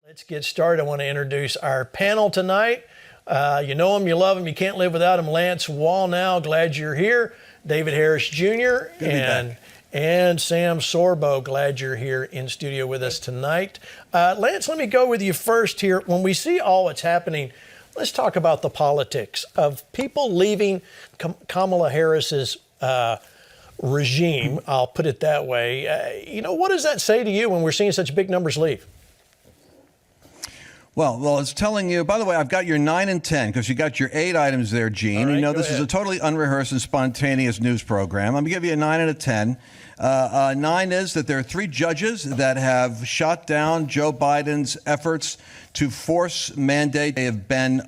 Let's get started. I want to introduce our panel tonight. You know him, you love him, you can't live without him. Lance Wallnau, glad you're here. David Harris Jr. and Sam Sorbo, glad you're here in studio with us tonight. Lance, let me go with you first here. When we see all that's happening, let's talk about the politics of people leaving Kamala Harris's regime. I'll put it that way. What does that say to you when we're seeing such big numbers leave? Well, it's telling you, by the way, I've got your 9 and 10 because you got your 8 items there, Gene. Right, this is a totally unrehearsed and spontaneous news program. I'm going to give you a 9 and a 10. 9 is that there are 3 judges that have shot down Joe Biden's efforts to force mandate. They have been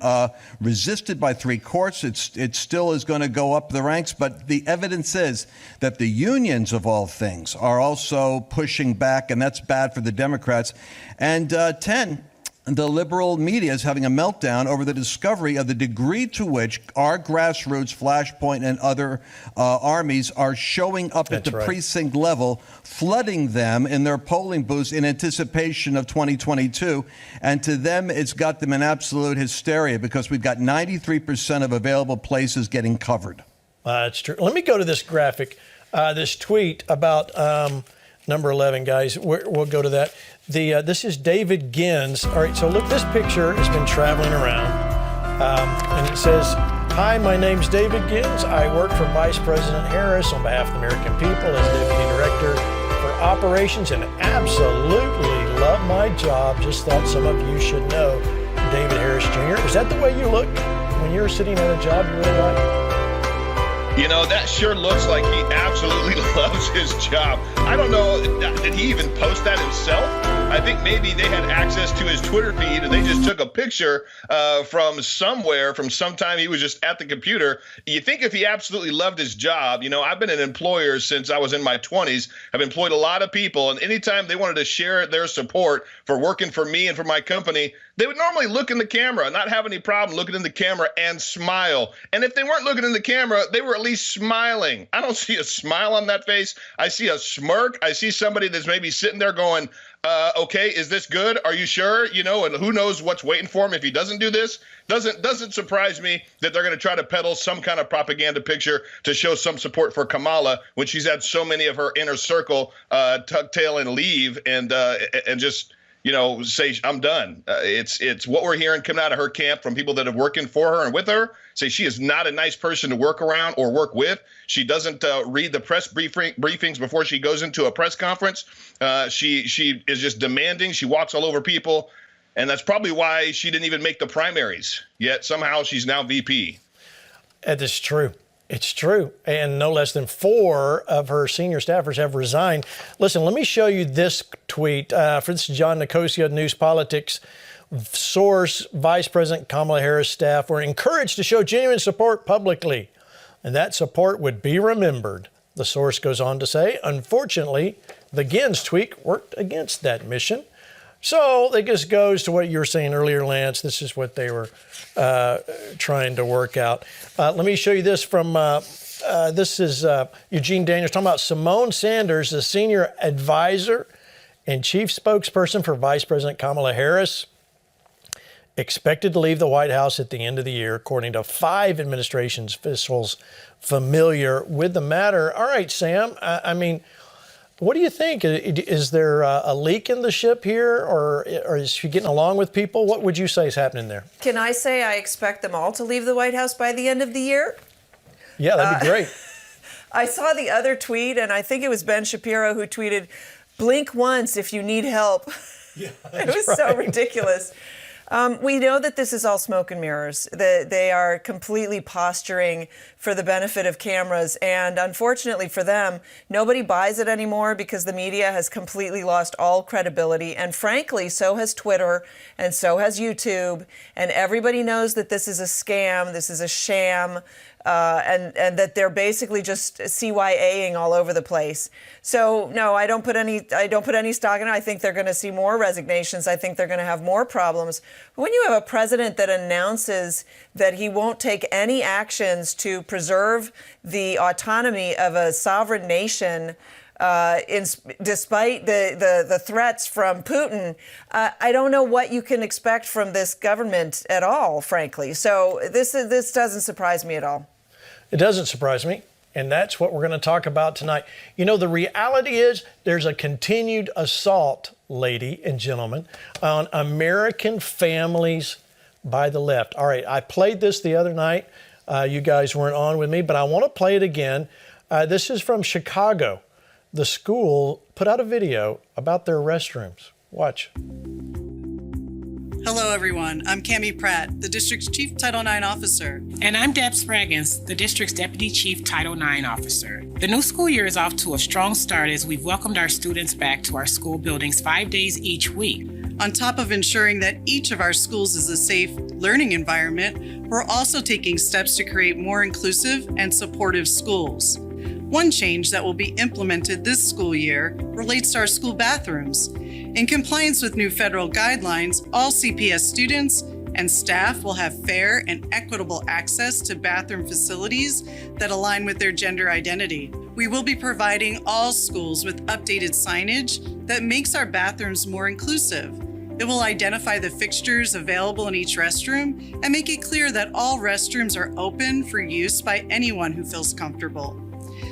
resisted by 3 courts. It still is going to go up the ranks, but the evidence is that the unions, of all things, are also pushing back, and that's bad for the Democrats. And 10. The liberal media is having a meltdown over the discovery of the degree to which our grassroots, Flashpoint, and other armies are showing up at the precinct level, flooding them in their polling booths in anticipation of 2022. And to them, it's got them in absolute hysteria because we've got 93% of available places getting covered. That's true. Let me go to this graphic, this tweet about number 11, guys. We'll go to that. This is David Gins. All right, so look, this picture has been traveling around, and it says, "Hi, my name's David Gins. I work for Vice President Harris on behalf of the American people as Deputy Director for Operations and absolutely love my job. Just thought some of you should know." David Harris Jr. Is that the way you look when you're sitting at a job you really like? That sure looks like he absolutely loves his job. I don't know, did he even post that himself? I think maybe they had access to his Twitter feed and they just took a picture from somewhere, from sometime he was just at the computer. You think if he absolutely loved his job, I've been an employer since I was in my 20s. I've employed a lot of people, and anytime they wanted to share their support for working for me and for my company, they would normally look in the camera, not have any problem looking in the camera and smile. And if they weren't looking in the camera, they were at least smiling. I don't see a smile on that face. I see a smirk. I see somebody that's maybe sitting there going, okay, is this good? Are you sure? And who knows what's waiting for him if he doesn't do this? Doesn't surprise me that they're going to try to peddle some kind of propaganda picture to show some support for Kamala when she's had so many of her inner circle tuck tail and leave and just say I'm done. It's what we're hearing coming out of her camp from people that have working for her and with her. Say she is not a nice person to work around or work with. She doesn't read the press briefings before she goes into a press conference. She is just demanding. She walks all over people. And that's probably why she didn't even make the primaries. Yet somehow she's now VP. That is true. It's true. And no less than 4 of her senior staffers have resigned. Listen, let me show you this tweet. This is John Nicosia, News Politics. Source, Vice President Kamala Harris staff were encouraged to show genuine support publicly, and that support would be remembered. The source goes on to say, unfortunately, the Gins tweet worked against that mission. So it just goes to what you were saying earlier, Lance. This is what they were trying to work out. Let me show you this from, this is Eugene Daniels talking about Simone Sanders, the senior advisor and chief spokesperson for Vice President Kamala Harris, expected to leave the White House at the end of the year, according to 5 administration's officials familiar with the matter. All right, Sam, what do you think? Is there a leak in the ship here, or is she getting along with people? What would you say is happening there? Can I say I expect them all to leave the White House by the end of the year? Yeah, that'd be great. I saw the other tweet, and I think it was Ben Shapiro who tweeted, "Blink once if you need help." Yeah, it was so ridiculous. We know that this is all smoke and mirrors. They are completely posturing for the benefit of cameras. And unfortunately for them, nobody buys it anymore because the media has completely lost all credibility. And frankly, so has Twitter and so has YouTube. And everybody knows that this is a scam. This is a sham. And that they're basically just CYAing all over the place. So no, I don't put any stock in it. I think they're going to see more resignations. I think they're going to have more problems. But when you have a president that announces that he won't take any actions to preserve the autonomy of a sovereign nation, despite the threats from Putin. I don't know what you can expect from this government at all, frankly. So this doesn't surprise me at all. It doesn't surprise me. And that's what we're going to talk about tonight. You know, the reality is there's a continued assault, ladies and gentlemen, on American families by the left. All right, I played this the other night. You guys weren't on with me, but I want to play it again. This is from Chicago. The school put out a video about their restrooms. Watch. Hello, everyone. I'm Cammie Pratt, the district's Chief Title IX officer. And I'm Deb Spraggins, the district's Deputy Chief Title IX officer. The new school year is off to a strong start as we've welcomed our students back to our school buildings 5 days each week. On top of ensuring that each of our schools is a safe learning environment, we're also taking steps to create more inclusive and supportive schools. One change that will be implemented this school year relates to our school bathrooms. In compliance with new federal guidelines, all CPS students and staff will have fair and equitable access to bathroom facilities that align with their gender identity. We will be providing all schools with updated signage that makes our bathrooms more inclusive. It will identify the fixtures available in each restroom and make it clear that all restrooms are open for use by anyone who feels comfortable.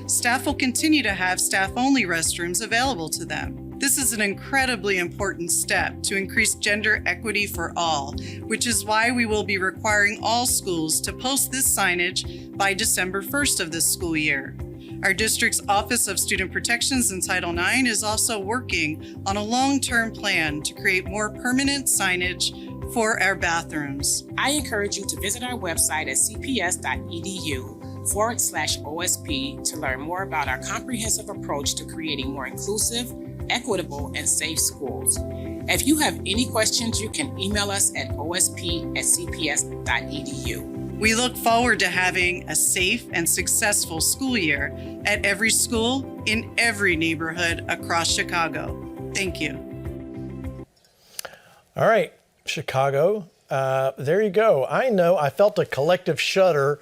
Staff will continue to have staff-only restrooms available to them. This is an incredibly important step to increase gender equity for all, which is why we will be requiring all schools to post this signage by December 1st of this school year. Our district's Office of Student Protections and Title IX is also working on a long-term plan to create more permanent signage for our bathrooms. I encourage you to visit our website at cps.edu/OSP to learn more about our comprehensive approach to creating more inclusive, equitable, and safe schools. If you have any questions, you can email us at osp@cps.edu. We look forward to having a safe and successful school year at every school in every neighborhood across Chicago. Thank you. All right, Chicago, there you go. I know I felt a collective shudder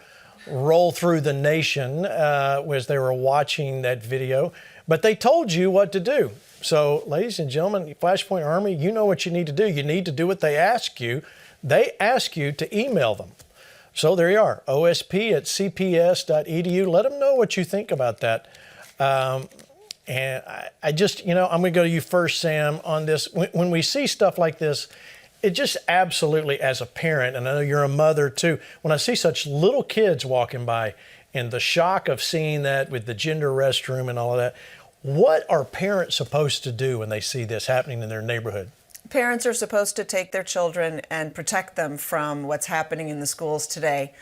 roll through the nation as they were watching that video, but they told you what to do. So, ladies and gentlemen, Flashpoint Army, you know what you need to do. You need to do what they ask you. They ask you to email them. So there you are, osp@cps.edu. Let them know what you think about that. And I just, I'm going to go to you first, Sam, on this. When we see stuff like this, it just absolutely, as a parent, and I know you're a mother too, when I see such little kids walking by and the shock of seeing that with the gender restroom and all of that, what are parents supposed to do when they see this happening in their neighborhood? Parents are supposed to take their children and protect them from what's happening in the schools today.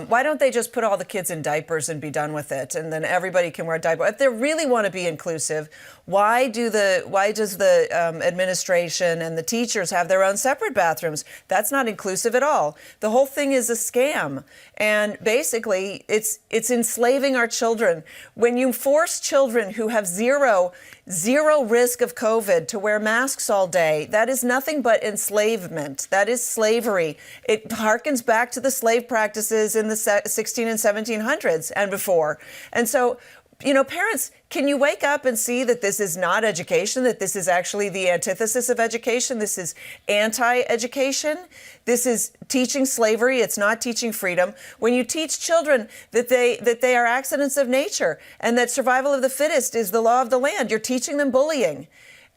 Why don't they just put all the kids in diapers and be done with it, and then everybody can wear a diaper? If they really want to be inclusive, why does the administration and the teachers have their own separate bathrooms? That's not inclusive at all. The whole thing is a scam, and basically it's enslaving our children. When you force children who have zero risk of COVID to wear masks all day, that is nothing but enslavement. That is slavery. It harkens back to the slave practices in the 16 and 1700s and before. And so, parents, can you wake up and see that this is not education, that this is actually the antithesis of education? This is anti-education. This is teaching slavery. It's not teaching freedom. When you teach children that they are accidents of nature and that survival of the fittest is the law of the land, you're teaching them bullying.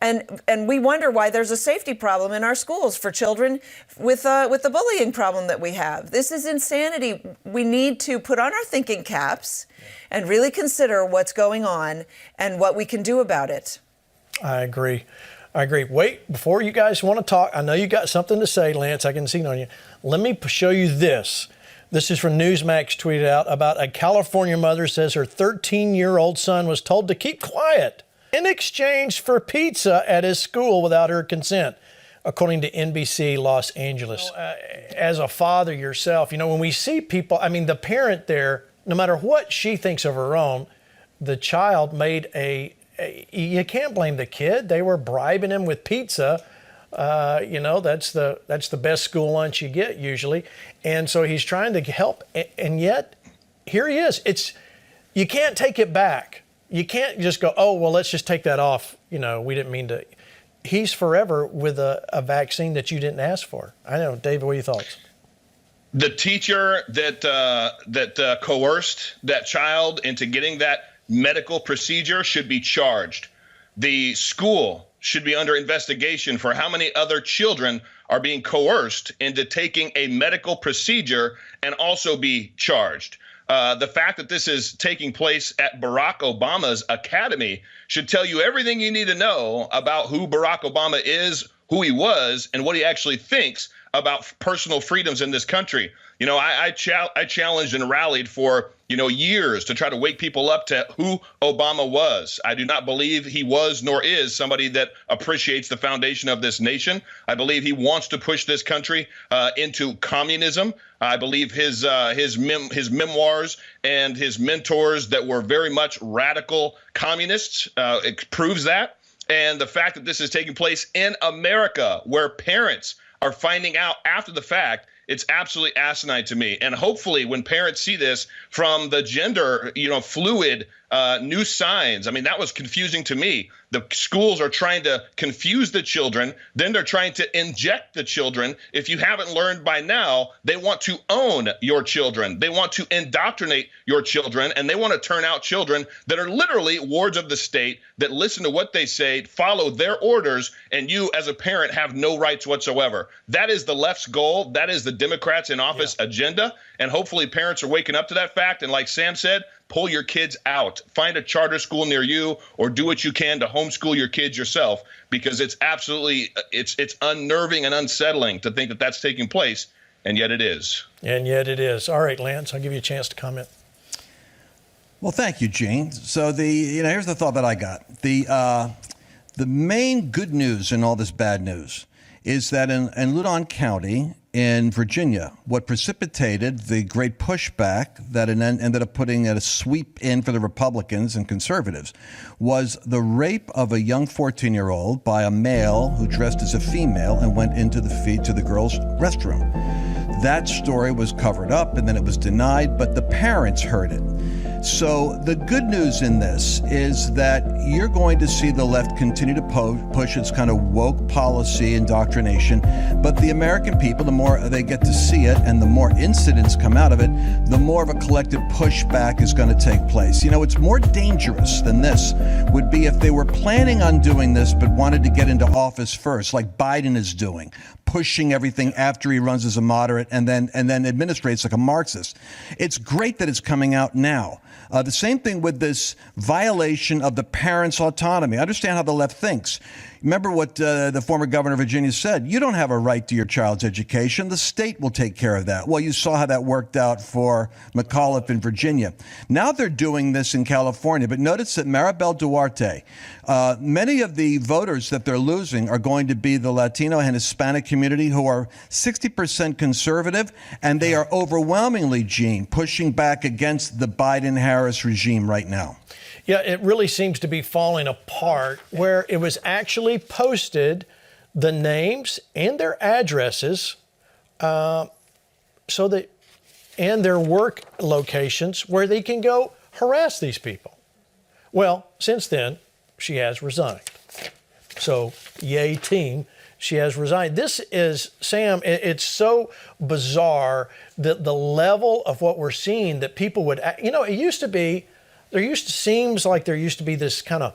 And we wonder why there's a safety problem in our schools for children with the bullying problem that we have. This is insanity. We need to put on our thinking caps and really consider what's going on and what we can do about it. I agree. Wait, before you guys want to talk, I know you got something to say, Lance. I can see it on you. Let me show you this. This is from Newsmax, tweeted out about a California mother says her 13-year-old son was told to keep quiet in exchange for pizza at his school without her consent, according to NBC Los Angeles. As a father yourself, when we see people, the parent there, no matter what she thinks of her own, the child made you can't blame the kid. They were bribing him with pizza. That's the best school lunch you get usually. And so he's trying to help, and yet here he is. You can't take it back. You can't just go, oh, well, let's just take that off. We didn't mean to. He's forever with a vaccine that you didn't ask for. I know, David, what are your thoughts? The teacher that coerced that child into getting that medical procedure should be charged. The school should be under investigation for how many other children are being coerced into taking a medical procedure and also be charged. The fact that this is taking place at Barack Obama's academy should tell you everything you need to know about who Barack Obama is, who he was, and what he actually thinks about personal freedoms in this country. I challenged and rallied for, years to try to wake people up to who Obama was. I do not believe he was nor is somebody that appreciates the foundation of this nation. I believe he wants to push this country into communism. I believe his memoirs and his mentors that were very much radical communists it proves that. And the fact that this is taking place in America, where parents are finding out after the fact, it's absolutely asinine to me. And hopefully when parents see this from the gender, fluid new signs, that was confusing to me. The schools are trying to confuse the children. Then they're trying to inject the children. If you haven't learned by now, they want to own your children. They want to indoctrinate your children, and they want to turn out children that are literally wards of the state that listen to what they say, follow their orders, and you as a parent have no rights whatsoever. That is the left's goal. That is the Democrats in office agenda. And hopefully parents are waking up to that fact. And like Sam said, pull your kids out. Find a charter school near you, or do what you can to homeschool your kids yourself, because it's absolutely it's unnerving and unsettling to think that that's taking place, and yet it is. And yet it is. All right, Lance, I'll give you a chance to comment. Well, thank you, Gene. So here's the thought that I got. The main good news in all this bad news is that in Loudoun County in Virginia, what precipitated the great pushback that ended up putting a sweep in for the Republicans and conservatives was the rape of a young 14-year-old by a male who dressed as a female and went into the girls' restroom. That story was covered up and then it was denied, but the parents heard it. So the good news in this is that you're going to see the left continue to push its kind of woke policy indoctrination, but the American people, the more they get to see it and the more incidents come out of it, the more of a collective pushback is going to take place. It's more dangerous than this would be if they were planning on doing this but wanted to get into office first, like Biden is doing, pushing everything after he runs as a moderate and then administrates like a Marxist. It's great that it's coming out now. The same thing with this violation of the parents' autonomy. I understand how the left thinks. Remember what the former governor of Virginia said. You don't have a right to your child's education. The state will take care of that. Well, you saw how that worked out for McAuliffe in Virginia. Now they're doing this in California. But notice that Maribel Duarte, many of the voters that they're losing are going to be the Latino and Hispanic community, who are 60% conservative. And they are overwhelmingly, Gene, pushing back against the Biden-Harris regime right now. Yeah, it really seems to be falling apart, where it was actually posted the names and their addresses and their work locations where they can go harass these people. Well, since then, she has resigned. So, yay team, she has resigned. This is, Sam, it's so bizarre that the level of what we're seeing that people would, it used to be, seems like there used to be this kind of,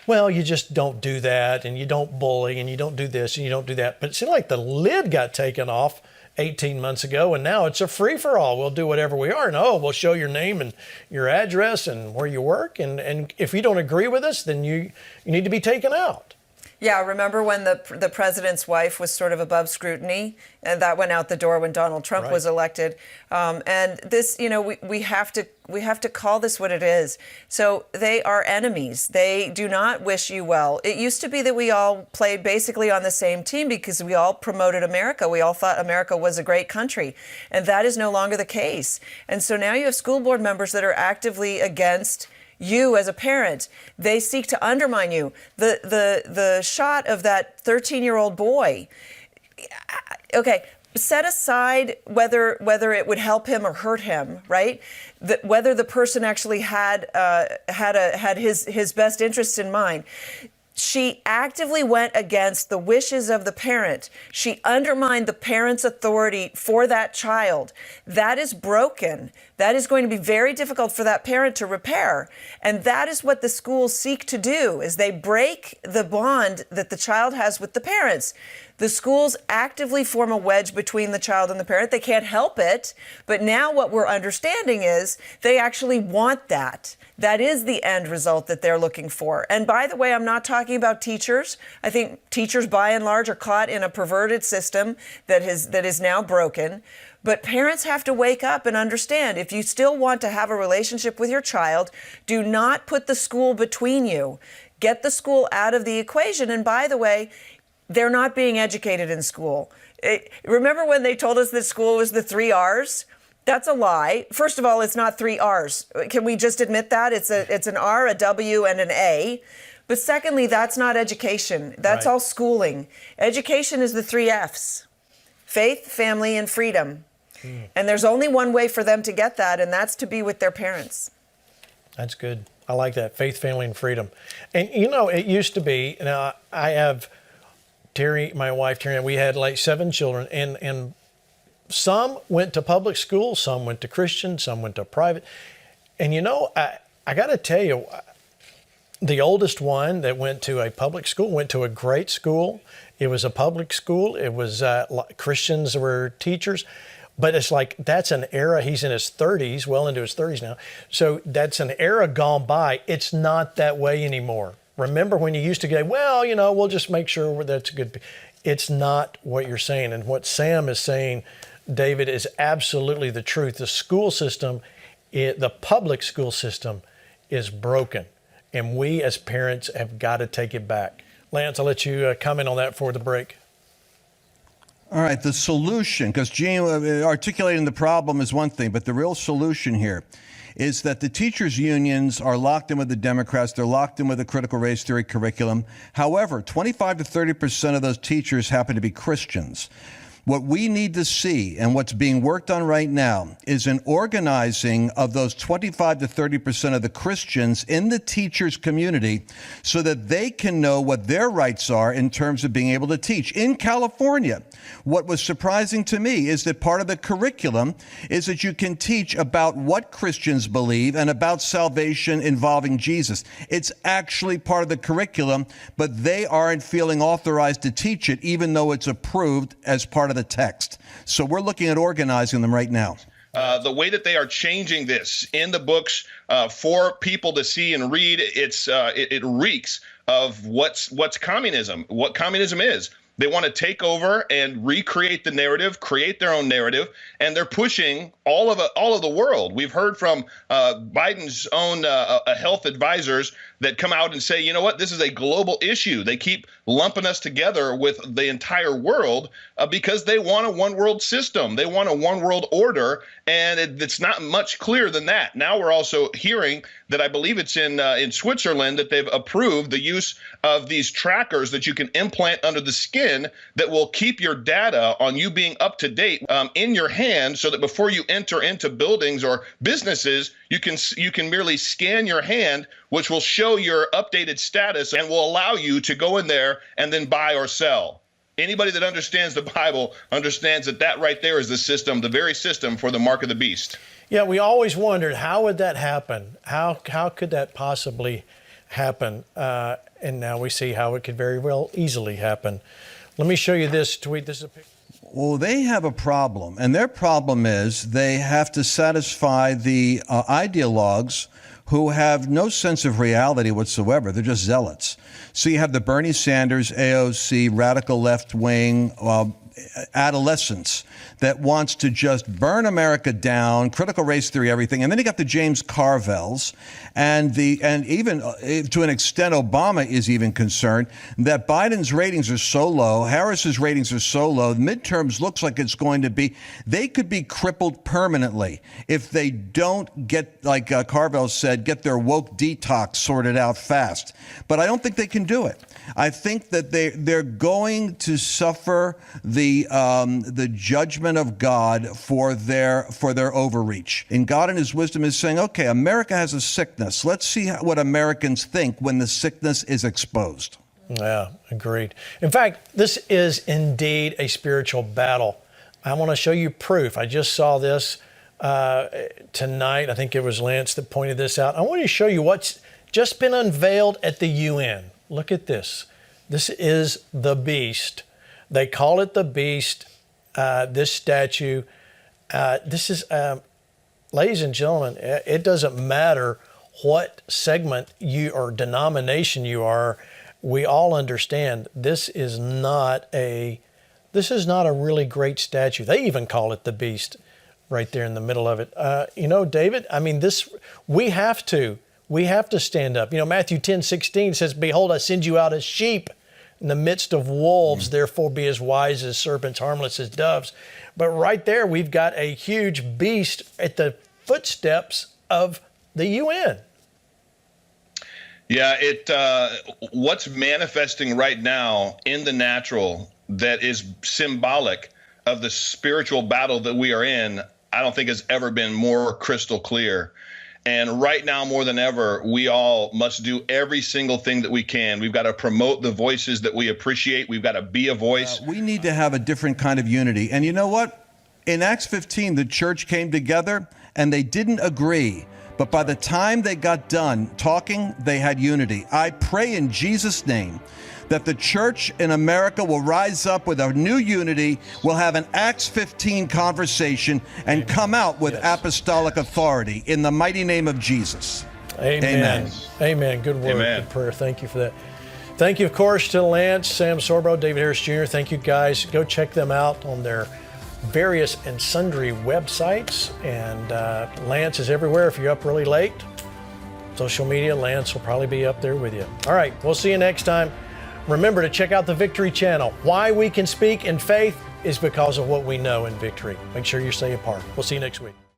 well, you just don't do that, and you don't bully, and you don't do this, and you don't do that. But it seemed like the lid got taken off 18 months ago, and now it's a free-for-all. We'll do whatever we are, and we'll show your name and your address and where you work, and if you don't agree with us, then you need to be taken out. Yeah, remember when the president's wife was sort of above scrutiny, and that went out the door when Donald Trump was elected. And this, we have to call this what it is. So they are enemies. They do not wish you well. It used to be that we all played basically on the same team because we all promoted America. We all thought America was a great country, and that is no longer the case. And so now you have school board members that are actively against you as a parent. They seek to undermine you. The shot of that 13-year-old boy. Okay, set aside whether it would help him or hurt him, right? Whether the person actually had his best interests in mind. She actively went against the wishes of the parent. She undermined the parent's authority for that child. That is broken. That is going to be very difficult for that parent to repair. And that is what the schools seek to do, is they break the bond that the child has with the parents. The schools actively form a wedge between the child and the parent. They can't help it. But now what we're understanding is they actually want that. That is the end result that they're looking for. And by the way, I'm not talking about teachers. I think teachers, by and large, are caught in a perverted system that is now broken. But parents have to wake up and understand, if you still want to have a relationship with your child, do not put the school between you. Get the school out of the equation. And by the way, they're not being educated in school. Remember when they told us that school was the 3 R's? That's a lie. First of all, it's not 3 R's. Can we just admit that? It's an R, a W, and an A. But secondly, that's not education. That's all schooling. Education is the 3 F's: faith, family, and freedom. And there's only one way for them to get that, and that's to be with their parents. That's good. I like that. Faith, family, and freedom. And you know, it used to be, now I have Terry, my wife Terry, and we had like 7 children, and some went to public school, some went to Christian, some went to private. And you know, I got to tell you, the oldest one that went to a public school went to a great school. It was a public school. It was Christians were teachers. But it's like, that's an era. He's in his 30s, well into his 30s now. So that's an era gone by. It's not that way anymore. Remember when you used to go, well, you know, we'll just make sure that's good. It's not what you're saying. And what Sam is saying, David, is absolutely the truth. The school system, the public school system is broken. And we as parents have got to take it back. Lance, I'll let you comment on that for the break. All right, the solution, because Gene, articulating the problem is one thing, but the real solution here is that the teachers' unions are locked in with the Democrats. They're locked in with the critical race theory curriculum. However, 25 to 30% of those teachers happen to be Christians. What we need to see, and what's being worked on right now, is an organizing of those 25 to 30% of the Christians in the teachers' community so that they can know what their rights are in terms of being able to teach. In California, what was surprising to me is that part of the curriculum is that you can teach about what Christians believe and about salvation involving Jesus. It's actually part of the curriculum, but they aren't feeling authorized to teach it, even though it's approved as part of the text. So we're looking at organizing them right now. The way that they are changing this in the books for people to see and read, it reeks of what's communism, what communism is. They want to take over and recreate the narrative, create their own narrative, and they're pushing all of the world. We've heard from Biden's own health advisors that come out and say, you know what, this is a global issue. They keep lumping us together with the entire world because they want a one world system. They want a one world order, and it's not much clearer than that. Now we're also hearing that I believe it's in Switzerland that they've approved the use of these trackers that you can implant under the skin that will keep your data on you being up to date in your hand, so that before you enter into buildings or businesses, you can merely scan your hand, which will show your updated status and will allow you to go in there and then buy or sell. Anybody that understands the Bible understands that right there is the system, the very system for the mark of the beast. Yeah, we always wondered, how would that happen? How could that possibly happen? And now we see how it could very well easily happen. Let me show you this tweet. This is a picture. Well, they have a problem, and their problem is they have to satisfy the ideologues who have no sense of reality whatsoever. They're just zealots. So you have the Bernie Sanders, AOC, radical left wing, adolescence that wants to just burn America down, critical race theory, everything. And then you got the James Carvels, and even to an extent Obama is even concerned that Biden's ratings are so low, Harris's ratings are so low, the midterms looks like it's going to be, they could be crippled permanently if they don't get, like Carvel said, get their woke detox sorted out fast. But I don't think they can do it. I think that they're going to suffer the the judgment of God for their overreach. And God in his wisdom is saying, okay, America has a sickness. Let's see what Americans think when the sickness is exposed. Yeah, agreed. In fact, this is indeed a spiritual battle. I want to show you proof. I just saw this tonight. I think it was Lance that pointed this out. I want to show you what's just been unveiled at the UN. Look at this. This is the beast. They call it the beast, this statue. This is, ladies and gentlemen, it doesn't matter what segment you or denomination you are. We all understand this is not a really great statue. They even call it the beast right there in the middle of it. David, I mean, we have to stand up. Matthew 10:16 says, "Behold, I send you out as sheep in the midst of wolves, therefore be as wise as serpents, harmless as doves." But right there, we've got a huge beast at the footsteps of the UN. Yeah, what's manifesting right now in the natural that is symbolic of the spiritual battle that we are in, I don't think has ever been more crystal clear. And right now, more than ever, we all must do every single thing that we can. We've got to promote the voices that we appreciate. We've got to be a voice. We need to have a different kind of unity. And you know what? In Acts 15, the church came together and they didn't agree. But by the time they got done talking, they had unity. I pray in Jesus' name that the church in America will rise up with a new unity, will have an Acts 15 conversation, and come out with apostolic authority in the mighty name of Jesus. Amen. Amen. Good word. Amen. Good prayer. Thank you for that. Thank you, of course, to Lance, Sam Sorbo, David Harris Jr. Thank you, guys. Go check them out on their various and sundry websites. And Lance is everywhere. If you're up really late, social media, Lance will probably be up there with you. All right. We'll see you next time. Remember to check out the Victory Channel. Why we can speak in faith is because of what we know in Victory. Make sure you stay apart. We'll see you next week.